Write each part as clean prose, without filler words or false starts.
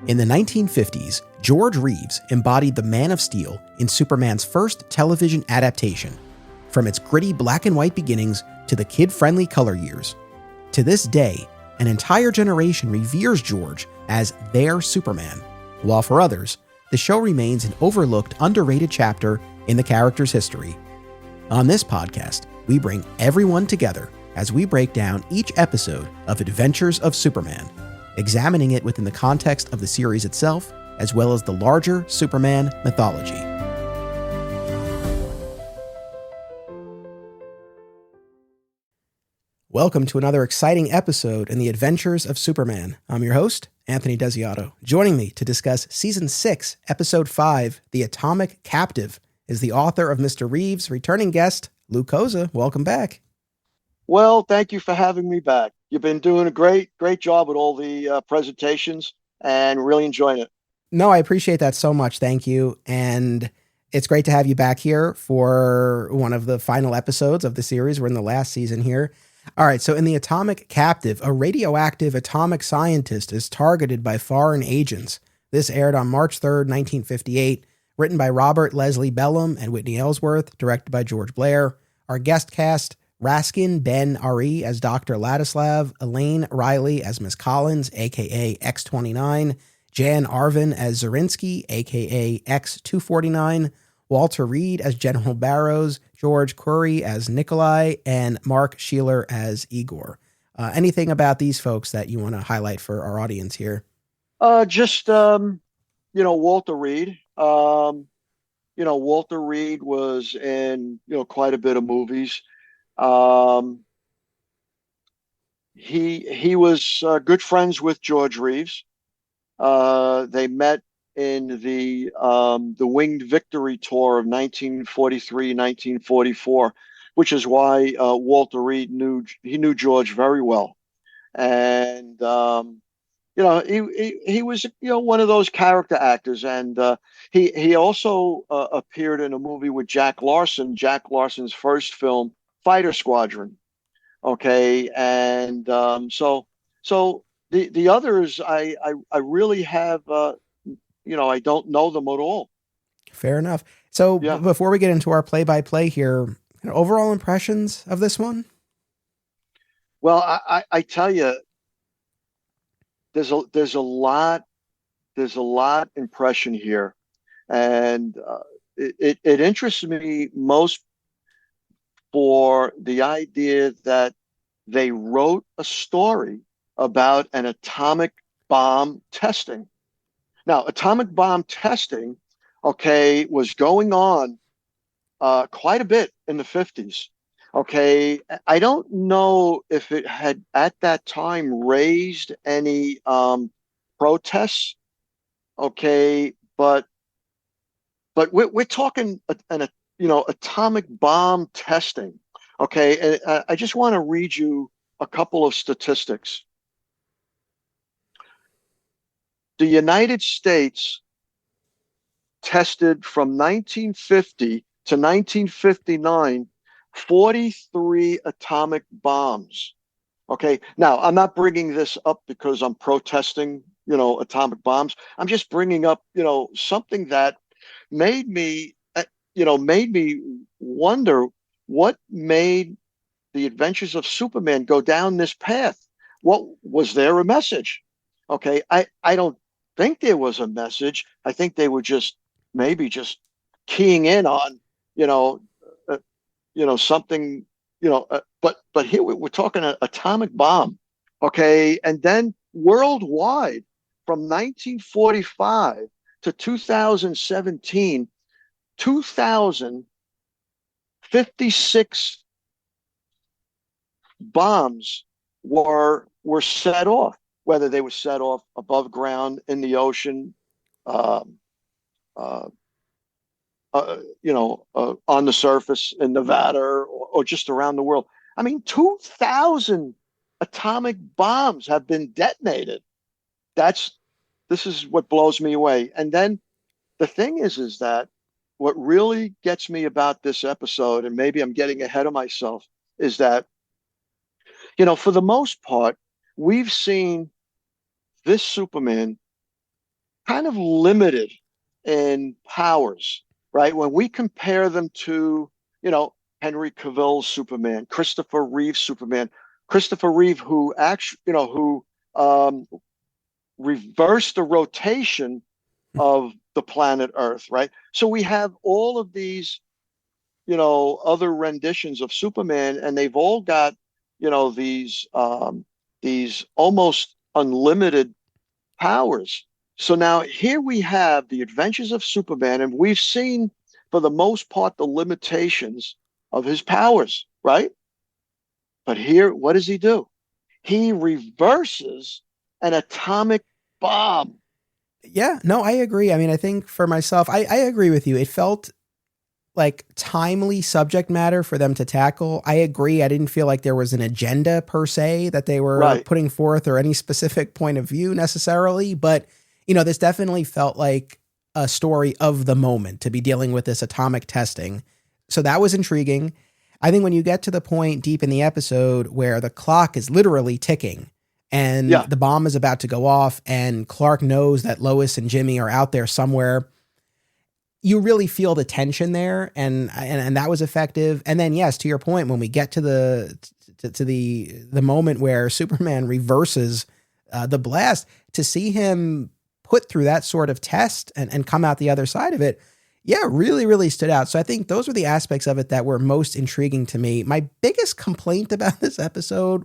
In the 1950s, George Reeves embodied the Man of Steel in Superman's first television adaptation, from its gritty black and white beginnings to the kid-friendly color years. To this day, an entire generation reveres George as their Superman, while for others, the show remains an overlooked, underrated chapter in the character's history. On this podcast, we bring everyone together as we break down each episode of Adventures of Superman, examining it within the context of the series itself, as well as the larger Superman mythology. Welcome to another exciting episode in the Adventures of Superman. I'm your host, Anthony Desiato. Joining me to discuss Season 6, Episode 5, The Atomic Captive, is the author of Mr. Reeves' returning guest, Lou Koza. Welcome back. Well, thank you for having me back. You've been doing a great job with all the presentations and really enjoying it. No, I appreciate that so much. Thank you. And it's great to have you back here for one of the final episodes of the series. We're in the last season here. All right, so in The Atomic Captive, a radioactive atomic scientist is targeted by foreign agents. This aired on March 3rd, 1958, written by Robert Leslie Bellum and Whitney Ellsworth, directed by George Blair. Our guest cast: Raskin Ben Ari as Dr. Ladislav, Elaine Riley as Miss Collins, a.k.a. X-29, Jan Arvin as Zarinsky, a.k.a. X-249, Walter Reed as General Barrows, George Curry as Nikolai, and Mark Sheeler as Igor. Anything about these folks that you want to highlight for our audience here? Walter Reed. Walter Reed was in, quite a bit of movies. He was good friends with George Reeves. They met in the Winged Victory tour of 1943-1944, which is why Walter Reed knew George very well. And he was one of those character actors, and he also appeared in a movie with Jack Larson's first film, Fighter Squadron. Okay, and so the others I really have I don't know them at all. Fair enough. So Yeah. Before we get into our play-by-play here, overall impressions of this one? Well, I tell you, there's a lot impression here, and it interests me most for the idea that they wrote a story about an atomic bomb testing. Now, atomic bomb testing, okay, was going on quite a bit in the 50s. Okay, I don't know if it had at that time raised any protests. Okay, but we're talking an atomic bomb testing. Okay, and I just want to read you a couple of statistics. The United States tested from 1950 to 1959 43 atomic bombs. Okay, now I'm not bringing this up because I'm protesting, atomic bombs. I'm just bringing up, something that made me wonder what made the Adventures of Superman go down this path. What was there a message? Okay, I don't think there was a message. I think they were just keying in on, something, but here we're talking an atomic bomb. Okay, and then worldwide from 1945 to 2017, 2,056 bombs were set off, whether they were set off above ground, in the ocean, on the surface in Nevada, or just around the world. I mean, 2,000 atomic bombs have been detonated. This is what blows me away. And then the thing is that what really gets me about this episode, and maybe I'm getting ahead of myself, is that, for the most part, we've seen this Superman kind of limited in powers, right? When we compare them to, you know, Henry Cavill's Superman, Christopher Reeve's Superman, Christopher Reeve, who actually, you know, who reversed the rotation of the planet Earth, right? So we have all of these, you know, other renditions of Superman, and they've all got, you know, these almost unlimited powers. So now here we have the adventures of Superman, and we've seen, for the most part, the limitations of his powers, right? But here, what does he do? He reverses an atomic bomb. Yeah, no, I agree. I mean, I think for myself, I agree with you. It felt like timely subject matter for them to tackle. I agree. I didn't feel like there was an agenda per se that they were Right. putting forth or any specific point of view necessarily. But, you know, this definitely felt like a story of the moment to be dealing with this atomic testing. So that was intriguing. I think when you get to the point deep in the episode where the clock is literally ticking and Yeah. the bomb is about to go off and Clark knows that Lois and Jimmy are out there somewhere, you really feel the tension there, and that was effective. And then, yes, to your point, when we get to the moment where Superman reverses the blast, to see him put through that sort of test and come out the other side of it, yeah, really, really stood out. So I think those were the aspects of it that were most intriguing to me. My biggest complaint about this episode,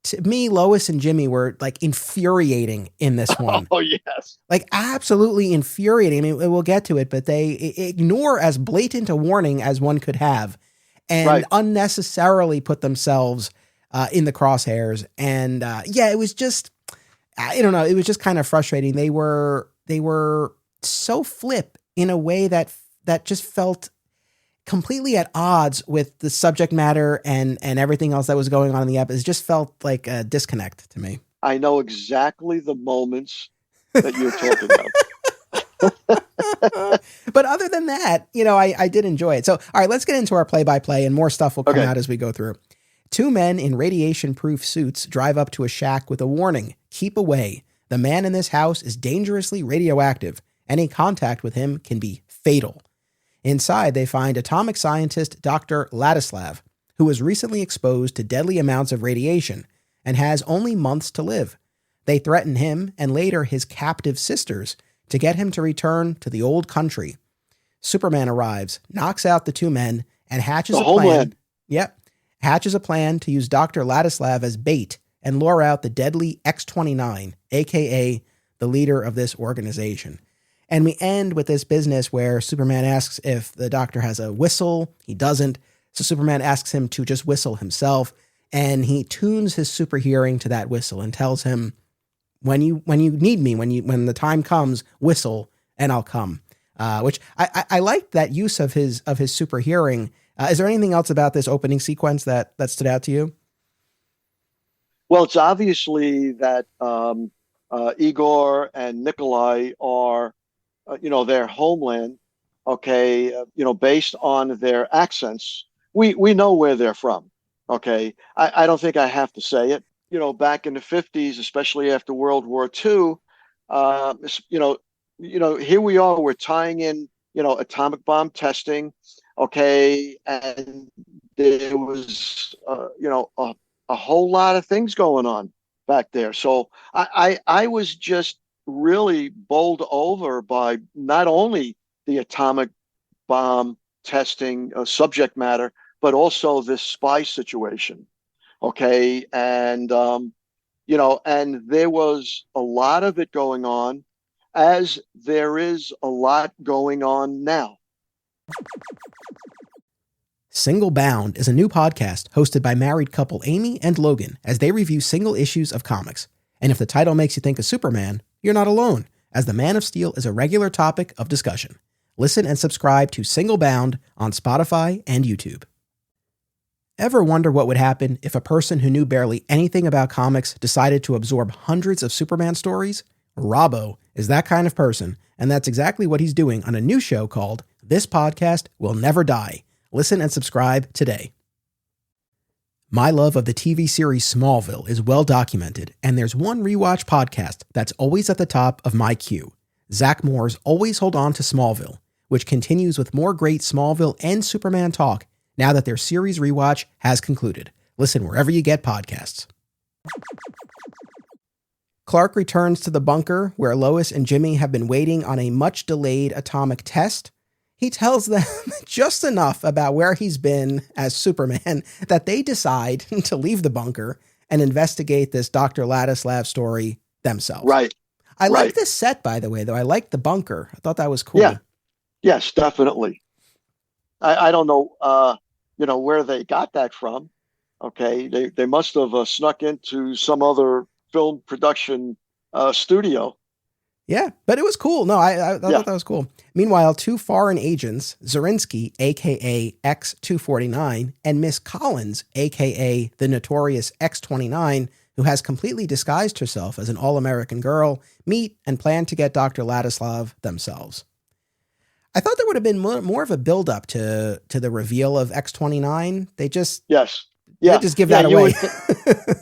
to me, Lois and Jimmy were like infuriating in this one. Oh, yes. Like absolutely infuriating. I mean, we'll get to it, but they ignore as blatant a warning as one could have and Right. unnecessarily put themselves in the crosshairs. And yeah, it was just, I don't know. It was just kind of frustrating. They were so flip in a way that just felt completely at odds with the subject matter and everything else that was going on in the episode. It just felt like a disconnect to me. I know exactly the moments that you're talking about. But other than that, you know, I did enjoy it. So, all right, let's get into our play-by-play, and more stuff will come Okay. out as we go through. Two men in radiation-proof suits drive up to a shack with a warning: keep away. The man in this house is dangerously radioactive. Any contact with him can be fatal. Inside, they find atomic scientist Dr. Ladislav, who was recently exposed to deadly amounts of radiation and has only months to live. They threaten him and later his captive sisters to get him to return to the old country. Superman arrives, knocks out the two men, and hatches The a plan. homeland. Yep. Hatches a plan to use Dr. Ladislav as bait and lure out the deadly X-29, aka the leader of this organization. And we end with this business where Superman asks if the doctor has a whistle. He doesn't. So Superman asks him to just whistle himself. And he tunes his super hearing to that whistle and tells him, when you need me, when the time comes, whistle and I'll come. Which I like that use of his super hearing. Is there anything else about this opening sequence that stood out to you? Well, it's obviously that Igor and Nikolai are, you know, their homeland. Okay, you know, based on their accents, we know where they're from. Okay, I don't think I have to say it. You know, back in the 50s, especially after World War II, uh, you know, here we are. We're tying in, you know, atomic bomb testing. Okay, and there was, you know, a whole lot of things going on back there. So I was just really bowled over by not only the atomic bomb testing subject matter, but also this spy situation. Okay. And, you know, and there was a lot of it going on, as there is a lot going on now. Single Bound is a new podcast hosted by married couple Amy and Logan as they review single issues of comics. And if the title makes you think of Superman, you're not alone, as the Man of Steel is a regular topic of discussion. Listen and subscribe to Single Bound on Spotify and YouTube. Ever wonder what would happen if a person who knew barely anything about comics decided to absorb hundreds of Superman stories? Robbo is that kind of person, and that's exactly what he's doing on a new show called This Podcast Will Never Die. Listen and subscribe today. My love of the TV series Smallville is well documented, and there's one rewatch podcast that's always at the top of my queue. Zach Moore's Always Hold On to Smallville, which continues with more great Smallville and Superman talk now that their series rewatch has concluded. Listen wherever you get podcasts. Clark returns to the bunker where Lois and Jimmy have been waiting on a much-delayed atomic test. He tells them just enough about where he's been as Superman that they decide to leave the bunker and investigate this Dr. Ladislav story themselves. Right. I like this set, by the way, though. I like the bunker. I thought that was cool. Yeah. Yes, definitely. I don't know, where they got that from. Okay. They must have snuck into some other film production studio. Yeah, but it was cool. No, I thought that was cool. Meanwhile, two foreign agents, Zerinsky, a.k.a. X-249, and Miss Collins, a.k.a. the notorious X-29, who has completely disguised herself as an all-American girl, meet and plan to get Dr. Ladislav themselves. I thought there would have been more of a build-up to the reveal of X-29. They just... Yes. Yeah. They just give that away.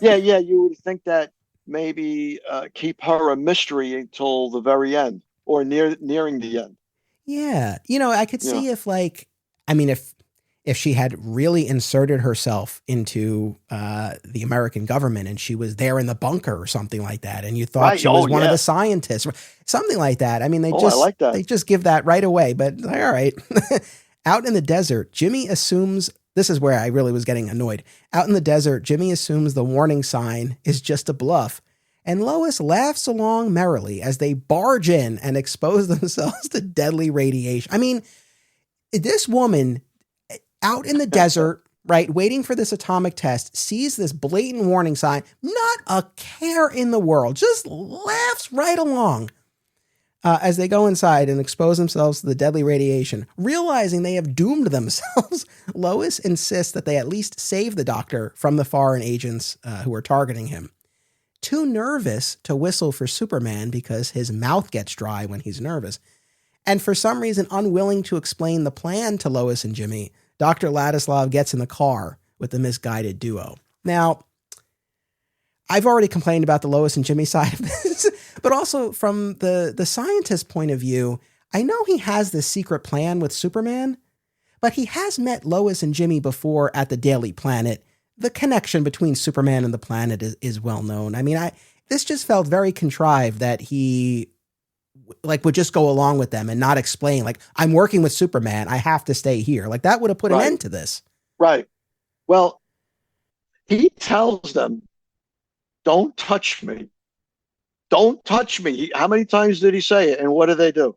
You would think that maybe keep her a mystery until the very end or nearing the end. Yeah. I could see if she had really inserted herself into the American government and she was there in the bunker or something like that, and you thought she was one of the scientists, something like that. I mean, I like that. They just give that right away, but all right. Out in the desert, Jimmy assumes, this is where I really was getting annoyed. Out in the desert, Jimmy assumes the warning sign is just a bluff, and Lois laughs along merrily as they barge in and expose themselves to deadly radiation. I mean, this woman out in the desert, right, waiting for this atomic test, sees this blatant warning sign, not a care in the world, just laughs right along as they go inside and expose themselves to the deadly radiation. Realizing they have doomed themselves, Lois insists that they at least save the doctor from the foreign agents who are targeting him. Too nervous to whistle for Superman because his mouth gets dry when he's nervous, and for some reason unwilling to explain the plan to Lois and Jimmy, Dr. Ladislav gets in the car with the misguided duo. Now, I've already complained about the Lois and Jimmy side of this, but also from the scientist point of view, I know he has this secret plan with Superman, but he has met Lois and Jimmy before at the Daily Planet. The connection between Superman and the planet is well known. I mean, this just felt very contrived that he would just go along with them and not explain, I'm working with Superman, I have to stay here. That would have put an end to this. Right. Well, he tells them, don't touch me. Don't touch me. How many times did he say it? And what do?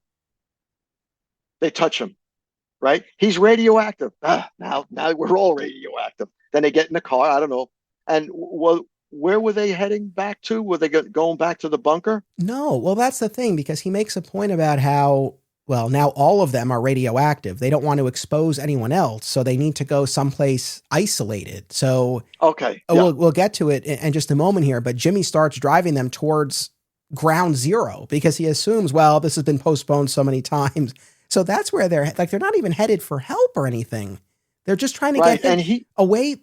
They touch him, right? He's radioactive. Now we're all radioactive. Then they get in the car. I don't know. And where were they heading back to? Were they going back to the bunker? No. Well, that's the thing, because he makes a point about how, now all of them are radioactive. They don't want to expose anyone else, so they need to go someplace isolated. So, okay. Yeah. We'll get to it in just a moment here, but Jimmy starts driving them towards ground zero because he assumes, this has been postponed so many times. So that's where they're not even headed for help or anything. They're just trying to get him away.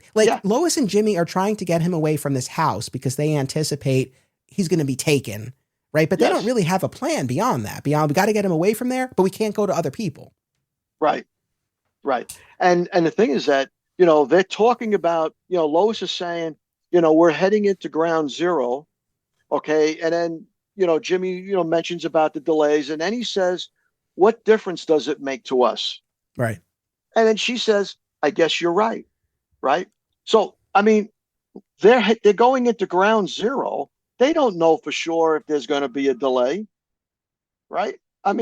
Lois and Jimmy are trying to get him away from this house because they anticipate he's going to be taken, right? But they don't really have a plan beyond that. We got to get him away from there, but we can't go to other people. Right. And the thing is that, they're talking about, Lois is saying, we're heading into ground zero. Okay. And then, Jimmy, mentions about the delays, and then he says, what difference does it make to us? Right. And then she says, I guess you're right. Right. So, I mean, they're going into ground zero. They don't know for sure if there's going to be a delay. Right. I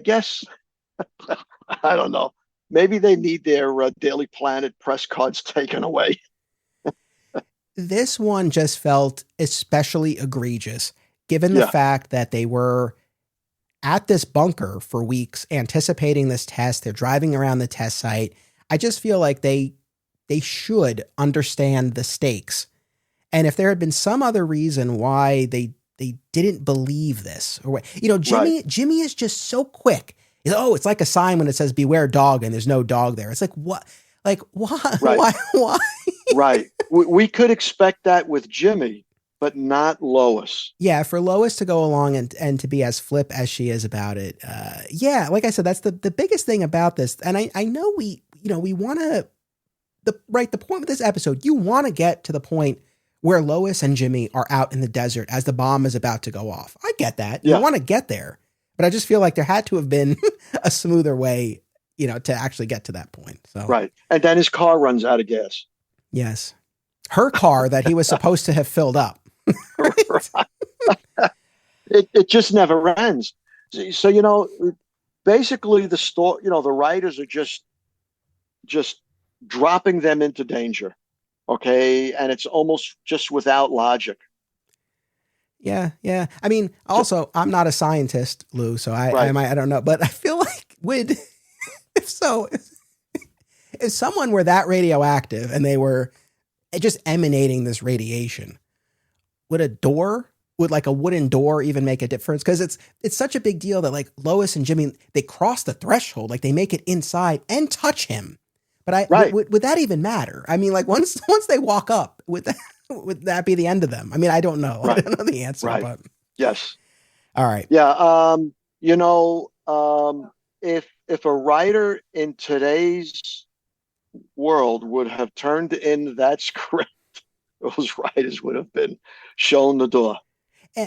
guess, I don't know. Maybe they need their Daily Planet press cards taken away. This one just felt especially egregious, given the fact that they were at this bunker for weeks, anticipating this test. They're driving around the test site. I just feel like they should understand the stakes. And if there had been some other reason why they didn't believe this, or Jimmy is just so quick. It's like a sign when it says beware dog and there's no dog there. It's like, what? Like, why? Right. Why? Right. We could expect that with Jimmy, but not Lois. Yeah, for Lois to go along and to be as flip as she is about it. Yeah, like I said, that's the biggest thing about this. And I know we want to, the point with this episode, you want to get to the point where Lois and Jimmy are out in the desert as the bomb is about to go off. I get that. You Yeah. want to get there. But I just feel like there had to have been a smoother way, to actually get to that point. So Right. And then his car runs out of gas. yes. Her car that he was supposed to have filled up. It just never ends. So, basically the story, the writers are just dropping them into danger. Okay. And it's almost just without logic. Yeah, yeah. I mean, also, I'm not a scientist, Lou, so I don't know, but I feel like if someone were that radioactive and they were just emanating this radiation, would like a wooden door even make a difference? Because it's such a big deal that like Lois and Jimmy, they cross the threshold, like they make it inside and touch him. But would that even matter? I mean, like once they walk up, would that be the end of them? I mean, I don't know. Right. I don't know the answer. Right. But Yes. all right. Yeah. If a writer in today's world would have turned in that script, those writers would have been shown the door.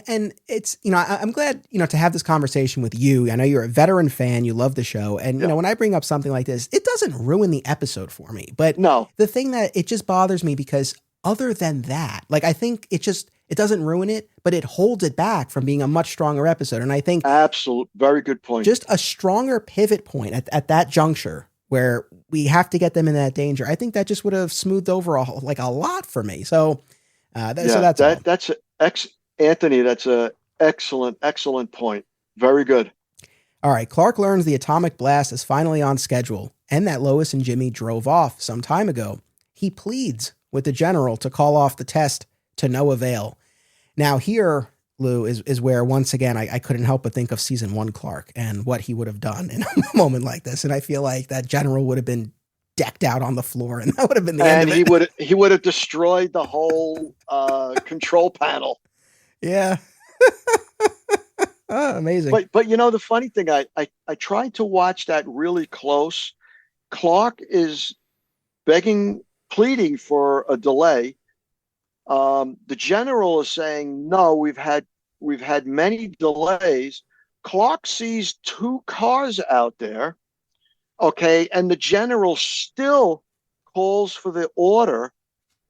And it's, I'm glad, to have this conversation with you. I know you're a veteran fan. You love the show. And, when I bring up something like this, it doesn't ruin the episode for me. But no, the thing that it just bothers me because other than that, like, I think it doesn't ruin it, but it holds it back from being a much stronger episode. And I think absolute, very good point. Just a stronger pivot point at that juncture where we have to get them in that danger. I think that just would have smoothed over a lot for me. So, Anthony, that's a excellent point. Very good. All right. Clark learns the atomic blast is finally on schedule and that Lois and Jimmy drove off some time ago. He pleads with the general to call off the test to no avail. Now here, Lou, is where once again, I couldn't help but think of season 1 Clark and what he would have done in a moment like this. And I feel like that general would have been decked out on the floor and that would have been the end of it. He would have destroyed the whole control panel. Yeah. Oh, amazing. But the funny thing, I tried to watch that really close. Clark is pleading for a delay. The general is saying, no, we've had many delays. Clark sees 2 cars out there. Okay. And the general still calls for the order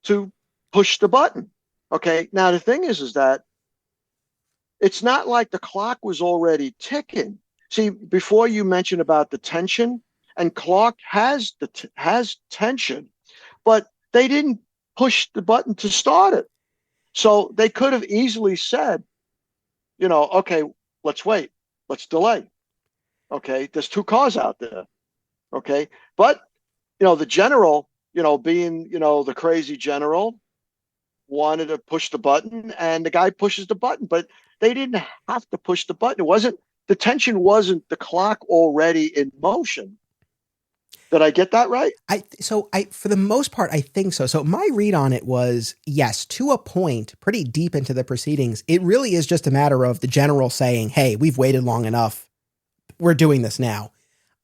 to push the button. Okay. Now, the thing is that it's not like the clock was already ticking. See, before you mentioned about the tension, and Clark has tension, but they didn't push the button to start it. So they could have easily said, okay, let's wait. Let's delay. Okay. There's 2 cars out there. Okay. But, the general, being, the crazy general, wanted to push the button and the guy pushes the button, but they didn't have to push the button. The tension wasn't the clock already in motion. Did I get that right? For the most part, I think so. So my read on it was, yes, to a point, pretty deep into the proceedings, it really is just a matter of the general saying, hey, we've waited long enough. We're doing this now.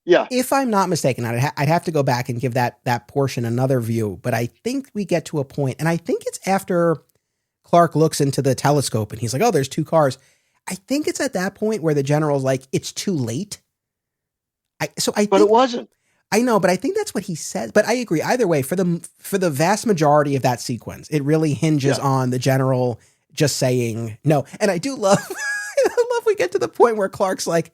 Yeah. If I'm not mistaken, I'd have to go back and give that portion another view, but I think we get to a point, and I think it's after Clark looks into the telescope and he's like, oh, there's 2 cars. I think it's at that point where the general's like, it's too late. But it wasn't. I know, but I think that's what he said. But I agree. Either way, for the vast majority of that sequence, it really hinges on the general just saying no. And I do love, we get to the point where Clark's like,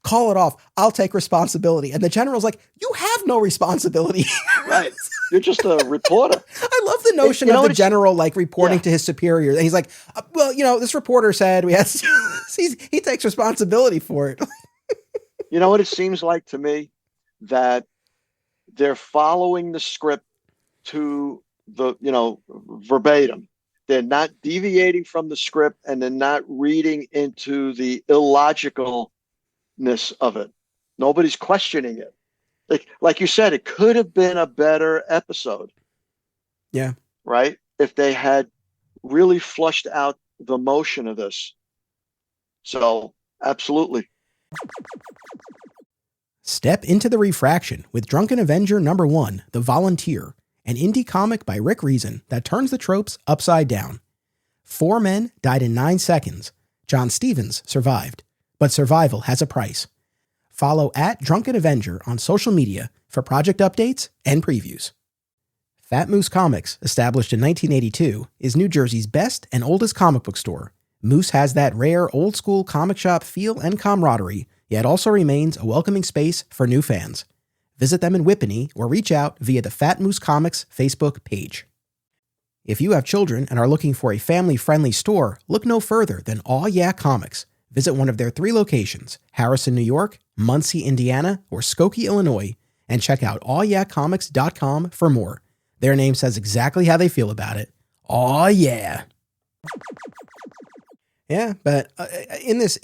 call it off. I'll take responsibility. And the general's like, you have no responsibility. Right. You're just a reporter. I love the notion of the general like reporting to his superiors. And he's like, well, this reporter said we had, he takes responsibility for it. You know what it seems like to me? That they're following the script to the, verbatim. They're not deviating from the script and they're not reading into the illogicalness of it. Nobody's questioning it. Like you said, it could have been a better episode. Yeah. Right? If they had really flushed out the motion of this. So, absolutely. Step into the refraction with Drunken Avenger #1, The Volunteer, an indie comic by Rick Reason that turns the tropes upside down. 4 men died in 9 seconds. John Stevens survived, but survival has a price. Follow @Drunken Avenger on social media for project updates and previews. Fat Moose Comics, established in 1982, is New Jersey's best and oldest comic book store. Moose has that rare old-school comic shop feel and camaraderie, yet also remains a welcoming space for new fans. Visit them in Whippany or reach out via the Fat Moose Comics Facebook page. If you have children and are looking for a family-friendly store, look no further than Aw Yeah Comics. Visit one of their 3 locations, Harrison, New York, Muncie, Indiana, or Skokie, Illinois, and check out awyeahcomics.com for more. Their name says exactly how they feel about it. Aw yeah. Yeah, but in this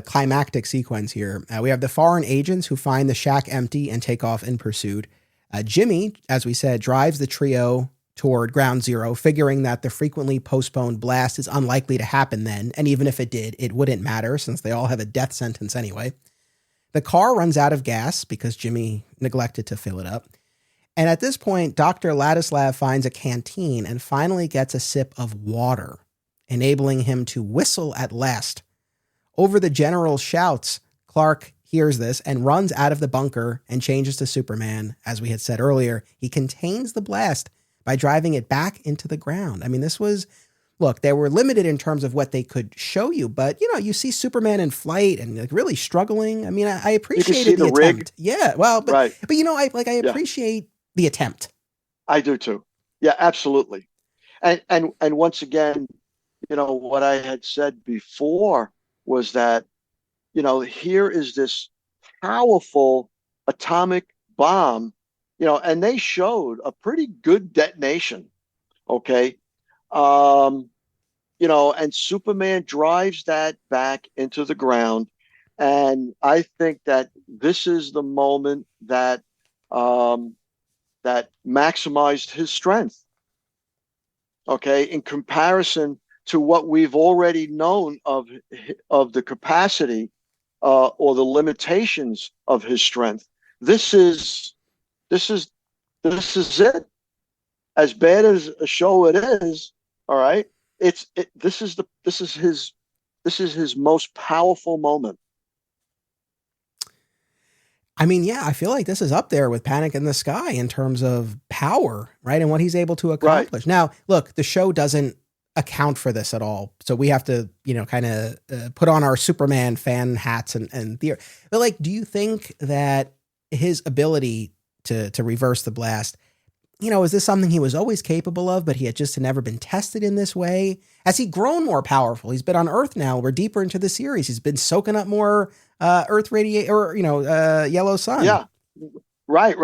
climactic sequence here, we have the foreign agents who find the shack empty and take off in pursuit. Jimmy, as we said, drives the trio toward Ground Zero, figuring that the frequently postponed blast is unlikely to happen then, and even if it did, it wouldn't matter since they all have a death sentence anyway. The car runs out of gas because Jimmy neglected to fill it up. And at this point, Dr. Ladislav finds a canteen and finally gets a sip of water, enabling him to whistle at last. Over the general's shouts, Clark hears this and runs out of the bunker and changes to Superman. As we had said earlier, he contains the blast by driving it back into the ground. I mean, look, they were limited in terms of what they could show you, but you see Superman in flight and like really struggling. I mean, I appreciated the attempt. Rig. Yeah, well, but right. But I appreciate the attempt. I do too. Yeah, absolutely. And once again, what I had said before was that, here is this powerful atomic bomb, and they showed a pretty good detonation. Okay. And Superman drives that back into the ground. And I think that this is the moment that, that maximized his strength. Okay. In comparison to what we've already known of the capacity or the limitations of his strength. This is it. As bad as a show it is, all right. This is his most powerful moment. I mean, yeah, I feel like this is up there with Panic in the Sky in terms of power, right? And what he's able to accomplish. Right. Now, look, the show doesn't account for this at all. So we have to, kind of put on our Superman fan hats and theory. But like, do you think that his ability to reverse the blast, is this something he was always capable of, but he had just never been tested in this way? Has he grown more powerful? He's been on Earth now. We're deeper into the series. He's been soaking up more Earth radiation or, yellow sun. Yeah, right.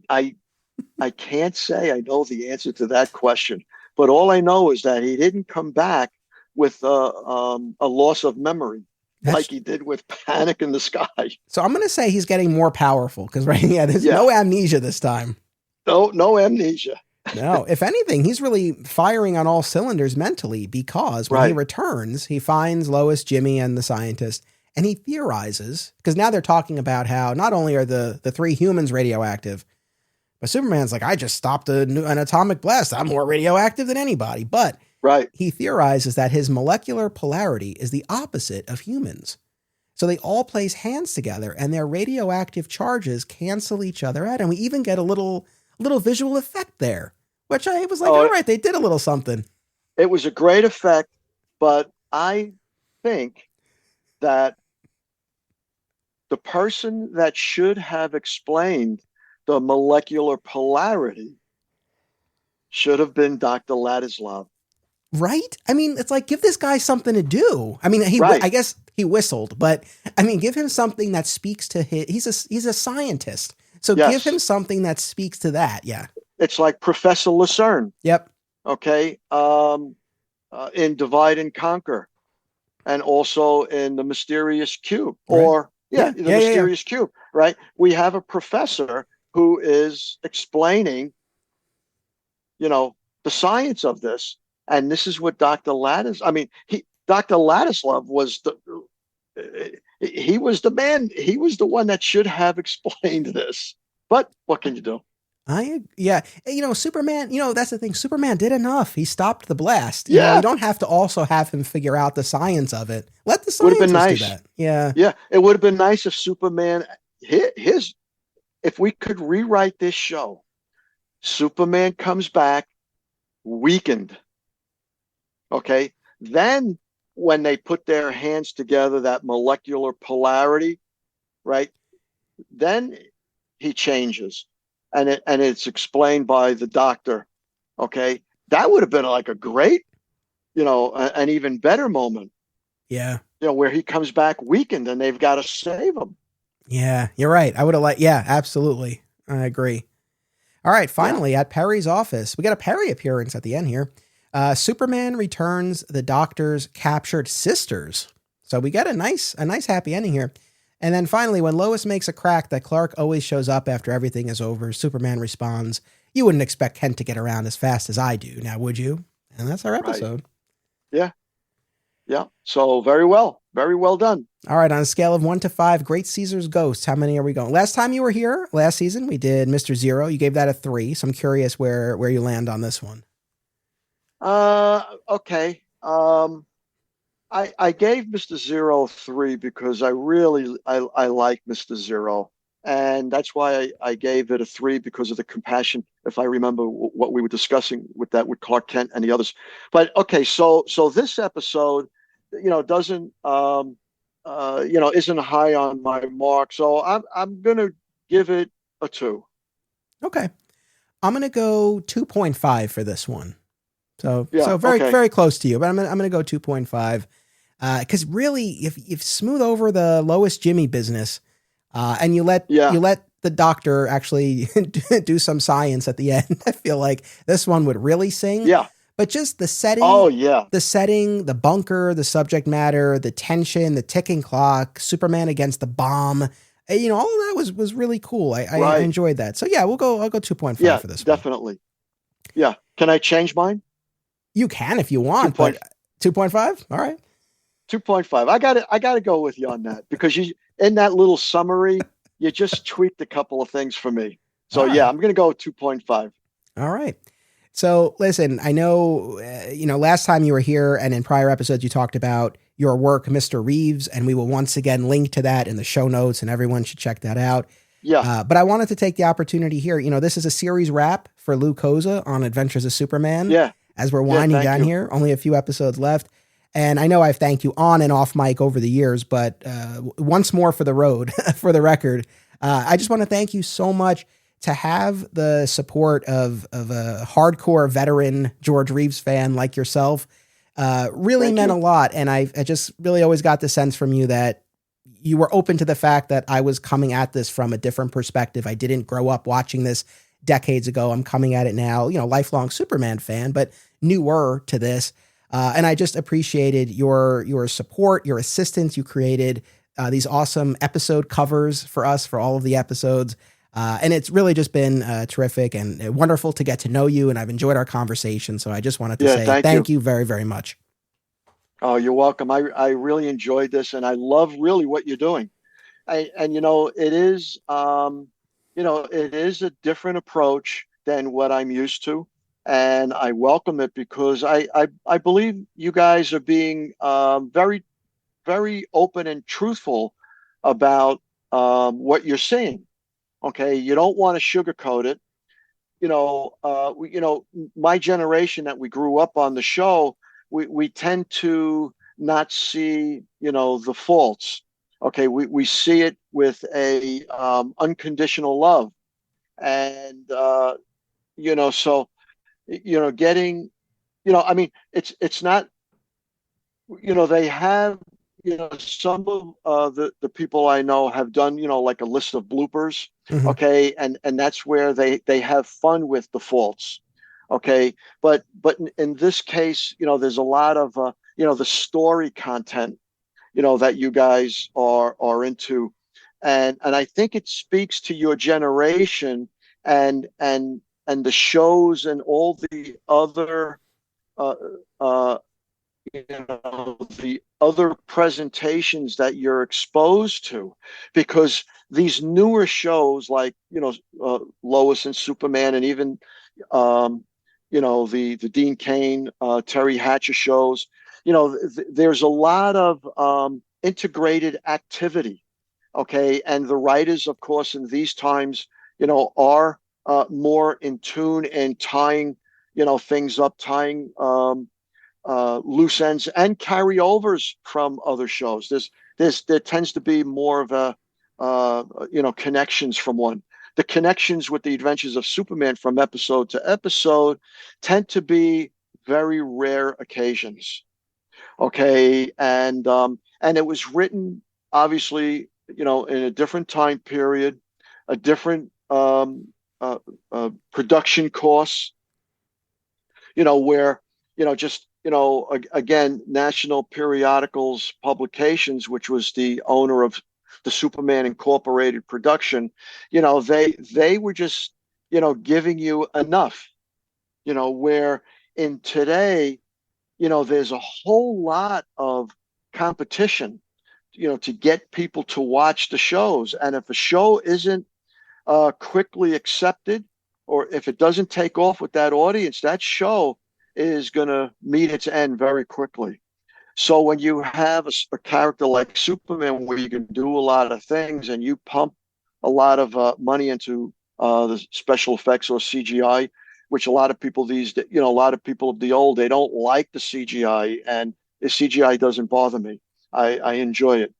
I can't say I know the answer to that question, but all I know is that he didn't come back with a loss of memory like he did with Panic in the Sky. So I'm going to say he's getting more powerful because, right, there's no amnesia this time. No amnesia. No, if anything, he's really firing on all cylinders mentally because when he returns, he finds Lois, Jimmy, and the scientist, and he theorizes, because now they're talking about how not only are the 3 humans radioactive, but Superman's like, I just stopped an atomic blast. I'm more radioactive than anybody. But he theorizes that his molecular polarity is the opposite of humans. So they all place hands together and their radioactive charges cancel each other out. And we even get a little visual effect there, which I was like, all right, they did a little something. It was a great effect, but I think that the person that should have explained the molecular polarity should have been Dr. Ladislav. Right? I mean, it's like, give this guy something to do. I mean, I guess he whistled, but I mean, give him something that speaks to he's a scientist. So give him something that speaks to that. Yeah. It's like Professor Lucerne. Yep. Okay. In Divide and Conquer, and also in The Mysterious Cube, or The Mysterious Cube, right? We have a professor who is explaining, the science of this. And this is what Dr. Lattis, I mean, Dr. Ladislav was he was the man, he was the one that should have explained this. But what can you do? Yeah, Superman. That's the thing. Superman did enough. He stopped the blast. You Yeah, don't have to also have him figure out the science of it. Let the would have been scientists do nice. that. Yeah, Yeah, it would have been nice if Superman, his, if we could rewrite this show, Superman comes back weakened. Okay. Then when they put their hands together, that molecular polarity, right? Then he changes. And it's explained by the doctor. Okay. That would have been like a great, an even better moment, yeah, where he comes back weakened and they've got to save him. yeah. You're right. I would have liked. Yeah, absolutely. I agree. All right. Yeah. Finally, at Perry's office, we got a Perry appearance at the end here. Superman returns the Doctor's captured sisters. So we get a nice happy ending here. And then finally, when Lois makes a crack that Clark always shows up after everything is over, Superman responds, "You wouldn't expect Kent to get around as fast as I do, now would you?" And that's our Right. episode. Yeah. Yeah. So very well done. All right, on a scale of 1 to 5, Great Caesar's Ghosts, how many are we going? Last time you were here, last season, we did Mr. Zero. You gave that a 3. So I'm curious where you land on this one. Okay. I gave Mr. Zero 3 because I like Mr. Zero. And that's why I gave it a 3 because of the compassion, if I remember what we were discussing with Clark Kent and the others. But okay, so this episode, doesn't isn't high on my mark. So I'm gonna give it a 2. Okay. I'm going to go 2.5 for this one. So Yeah, very, okay. very close to you, but I'm going to go 2.5. Because really, if smooth over the Lois Jimmy business, and you let Yeah. the Doctor actually do some science at the end, I feel like this one would really sing. Yeah. But just the setting, Oh yeah. the bunker, the subject matter, the tension, the ticking clock, Superman against the bomb, all of that was really cool. I Right. enjoyed that. So yeah, I'll go 2.5 Yeah, for this one. definitely. Yeah. Can I change mine? You can if you want, 2. but 2.5? All right. 2.5. I got to go with you on that because you in that little summary, you just tweaked a couple of things for me. So All yeah, right. I'm going to go with 2.5. All right. So listen, I know, last time you were here and in prior episodes, you talked about your work, Mr. Reeves, and we will once again link to that in the show notes and everyone should check that out. Yeah. But I wanted to take the opportunity here. This is a series wrap for Lou Koza on Adventures of Superman. Yeah. As we're Yeah, winding thank down you. here, only a few episodes left. And I know I've thanked you on and off mic over the years, but once more for the road, for the record, I just want to thank you so much to have the support of a hardcore veteran George Reeves fan like yourself. Really Thank meant you. a lot. And I just really always got the sense from you that you were open to the fact that I was coming at this from a different perspective. I didn't grow up watching this decades ago. I'm coming at it now, lifelong Superman fan, but newer to this. And I just appreciated your support, your assistance. You created these awesome episode covers for us for all of the episodes. And it's really just been terrific and wonderful to get to know you. And I've enjoyed our conversation. So I just wanted to Yeah, say thank you. you very, very much. Oh, you're welcome. I really enjoyed this and I love really what you're doing. And it is a different approach than what I'm used to. And I welcome it because I believe you guys are being very, very open and truthful about what you're seeing. Okay. You don't want to sugarcoat it. My generation that we grew up on the show, we tend to not see, the faults. Okay. We see it with a unconditional love. And, so, getting, I mean, it's not, they have, some of the people I know have done, like a list of bloopers. Mhm. Okay. And that's where they have fun with the faults. Okay. But in this case, there's a lot of, the story content, that you guys are into. And I think it speaks to your generation and the shows and all the other uh, you know, the other presentations that you're exposed to, because these newer shows like, Lois and Superman, and even the Dean Cain, Terry Hatcher shows, there's a lot of integrated activity. Okay, and the writers, of course, in these times, are more in tune and tying things up, tying loose ends and carryovers from other shows. There tends to be more of a connections from one. The connections with the Adventures of Superman from episode to episode tend to be very rare occasions. Okay, and it was written obviously in a different time period, a different production costs. Where just again, National Periodicals Publications, which was the owner of the Superman Incorporated production, they were just giving you enough, where in today, there's a whole lot of competition, to get people to watch the shows. And if a show isn't quickly accepted, or if it doesn't take off with that audience, that show is going to meet its end very quickly. So when you have a character like Superman, where you can do a lot of things and you pump a lot of money into the special effects or CGI, which a lot of people a lot of people of the old, they don't like the CGI, and the CGI doesn't bother me. I enjoy it,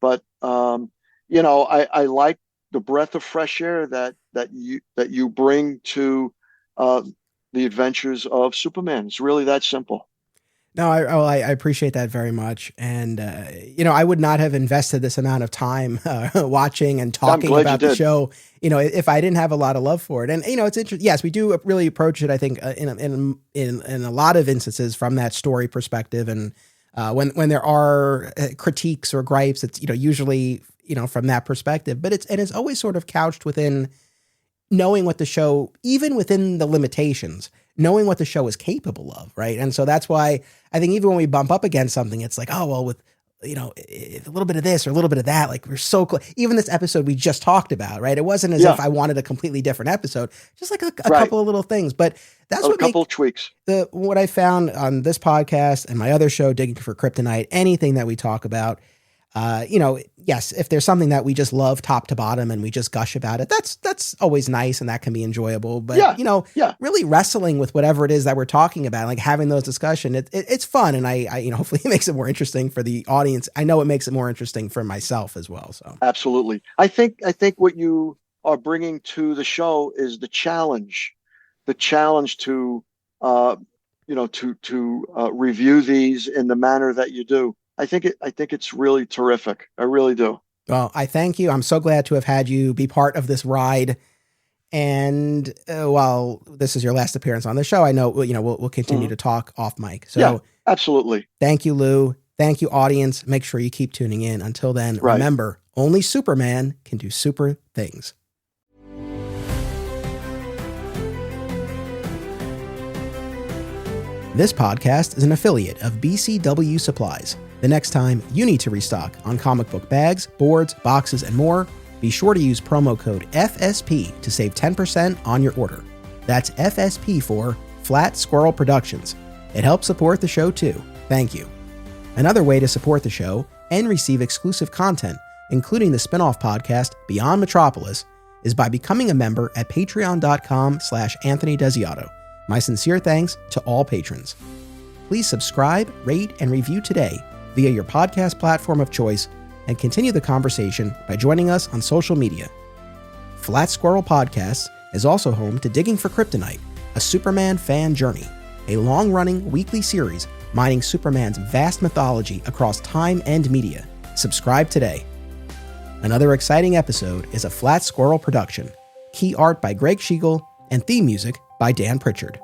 but I like the breath of fresh air that you bring to the Adventures of Superman. It's really that simple. No, I appreciate that very much. And, I would not have invested this amount of time watching and talking about the show, if I didn't have a lot of love for it. And, it's interesting. Yes, we do really approach it, I think, in a lot of instances from that story perspective. And when there are critiques or gripes, it's, usually, from that perspective. But it's always sort of couched within knowing what the show, even within the limitations, knowing what the show is capable of, right? And so that's why I think even when we bump up against something, it's like, oh, well, with, a little bit of this or a little bit of that, like we're so close. Even this episode we just talked about, right? It wasn't as if I wanted a completely different episode, just like a couple of little things. But that's a couple of tweaks. What I found on this podcast and my other show, Digging for Kryptonite, anything that we talk about, yes, if there's something that we just love top to bottom and we just gush about it, that's always nice and that can be enjoyable. But, really wrestling with whatever it is that we're talking about, like having those discussions, it's fun. And I hopefully it makes it more interesting for the audience. I know it makes it more interesting for myself as well. So absolutely. I think what you are bringing to the show is the challenge to, review these in the manner that you do. I think it's really terrific. I really do. Well, I thank you. I'm so glad to have had you be part of this ride. And while this is your last appearance on the show, I know we'll continue to talk off mic. So yeah, absolutely. Thank you, Lou. Thank you, audience. Make sure you keep tuning in. Until then, remember, only Superman can do super things. This podcast is an affiliate of BCW Supplies. The next time you need to restock on comic book bags, boards, boxes, and more, be sure to use promo code FSP to save 10% on your order. That's FSP for Flat Squirrel Productions. It helps support the show too. Thank you. Another way to support the show and receive exclusive content, including the spin-off podcast Beyond Metropolis, is by becoming a member at patreon.com/Anthony Desiato. My sincere thanks to all patrons. Please subscribe, rate, and review today via your podcast platform of choice, and continue the conversation by joining us on social media. Flat Squirrel Podcasts is also home to Digging for Kryptonite, a Superman fan journey, a long-running weekly series mining Superman's vast mythology across time and media. Subscribe today. Another exciting episode is a Flat Squirrel production. Key art by Greg Schiegel and theme music by Dan Pritchard.